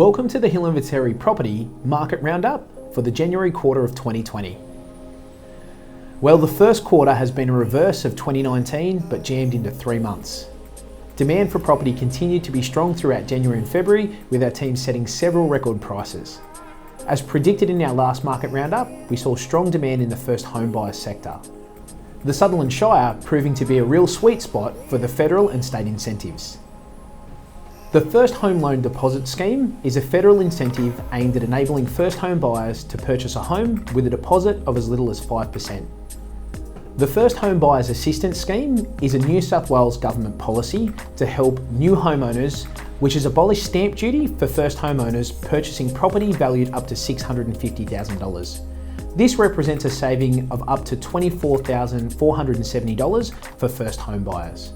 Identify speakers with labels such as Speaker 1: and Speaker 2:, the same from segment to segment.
Speaker 1: Welcome to the Hill Viteri Property Market Roundup for the January quarter of 2020. Well, the first quarter has been a reverse of 2019, but jammed into 3 months. Demand for property continued to be strong throughout January and February, with our team setting several record prices. As predicted in our last market roundup, we saw strong demand in the first home buyer sector. The Sutherland Shire proving to be a real sweet spot for the federal and state incentives. The First Home Loan Deposit Scheme is a federal incentive aimed at enabling first home buyers to purchase a home with a deposit of as little as 5%. The First Home Buyers Assistance Scheme is a New South Wales government policy to help new homeowners, which has abolished stamp duty for first homeowners purchasing property valued up to $650,000. This represents a saving of up to $24,470 for first home buyers.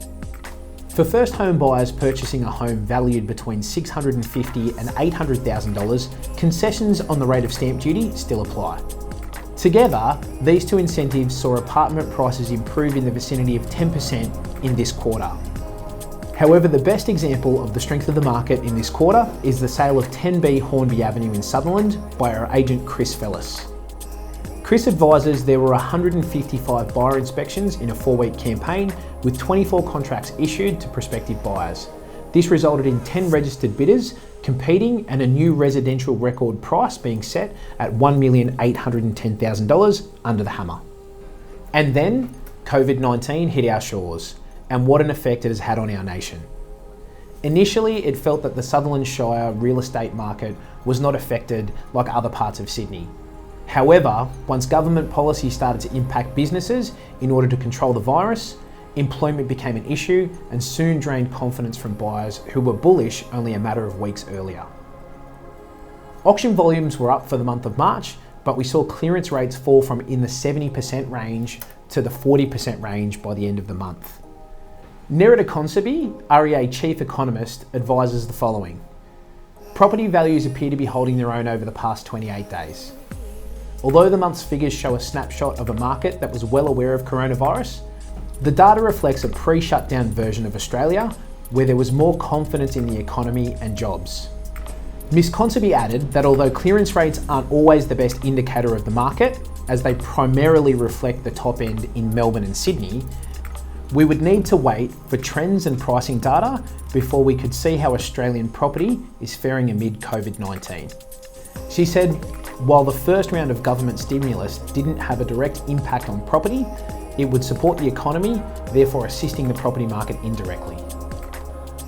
Speaker 1: For first home buyers purchasing a home valued between $650,000 and $800,000, concessions on the rate of stamp duty still apply. Together, these two incentives saw apartment prices improve in the vicinity of 10% in this quarter. However, the best example of the strength of the market in this quarter is the sale of 10B Hornby Avenue in Sutherland by our agent Chris Fellis. Chris advises there were 155 buyer inspections in a 4-week campaign with 24 contracts issued to prospective buyers. This resulted in 10 registered bidders competing and a new residential record price being set at $1,810,000 under the hammer. And then COVID-19 hit our shores, and what an effect it has had on our nation. Initially, it felt that the Sutherland Shire real estate market was not affected like other parts of Sydney. However, once government policy started to impact businesses in order to control the virus, employment became an issue and soon drained confidence from buyers who were bullish only a matter of weeks earlier. Auction volumes were up for the month of March, but we saw clearance rates fall from in the 70% range to the 40% range by the end of the month. Nerida Conserby, REA chief economist, advises the following. Property values appear to be holding their own over the past 28 days. Although the month's figures show a snapshot of a market that was well aware of coronavirus, the data reflects a pre-shutdown version of Australia where there was more confidence in the economy and jobs. Ms. Conserby added that although clearance rates aren't always the best indicator of the market, as they primarily reflect the top end in Melbourne and Sydney, we would need to wait for trends and pricing data before we could see how Australian property is faring amid COVID-19. She said, while the first round of government stimulus didn't have a direct impact on property, it would support the economy, therefore assisting the property market indirectly.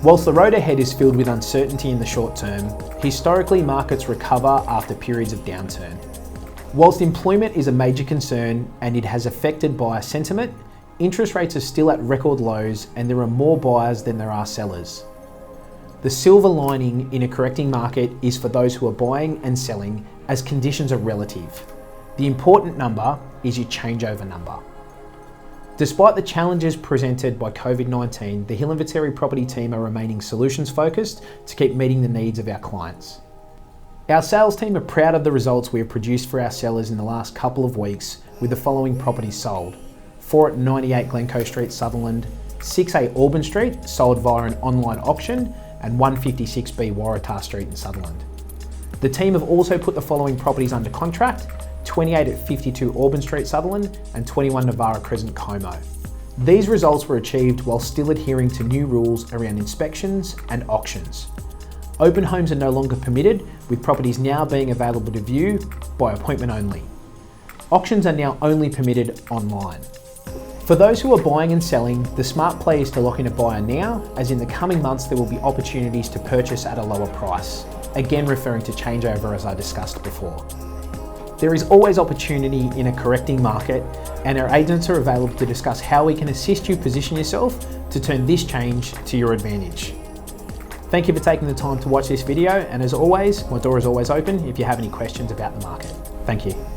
Speaker 1: Whilst the road ahead is filled with uncertainty in the short term, historically markets recover after periods of downturn. Whilst employment is a major concern and it has affected buyer sentiment, interest rates are still at record lows and there are more buyers than there are sellers. The silver lining in a correcting market is for those who are buying and selling, as conditions are relative. The important number is your changeover number. Despite the challenges presented by COVID-19, the Hill Viteri Property team are remaining solutions focused to keep meeting the needs of our clients. Our sales team are proud of the results we have produced for our sellers in the last couple of weeks with the following properties sold. 4 at 98 Glencoe Street, Sutherland, 6A Auburn Street, sold via an online auction, and 156B Waratah Street in Sutherland. The team have also put the following properties under contract: 28 at 52 Auburn Street, Sutherland, and 21 Navara Crescent, Como. These results were achieved while still adhering to new rules around inspections and auctions. Open homes are no longer permitted, with properties now being available to view by appointment only. Auctions are now only permitted online. For those who are buying and selling, the smart play is to lock in a buyer now, as in the coming months there will be opportunities to purchase at a lower price, again referring to changeover as I discussed before. There is always opportunity in a correcting market, and our agents are available to discuss how we can assist you position yourself to turn this change to your advantage. Thank you for taking the time to watch this video, and as always, my door is always open if you have any questions about the market. Thank you.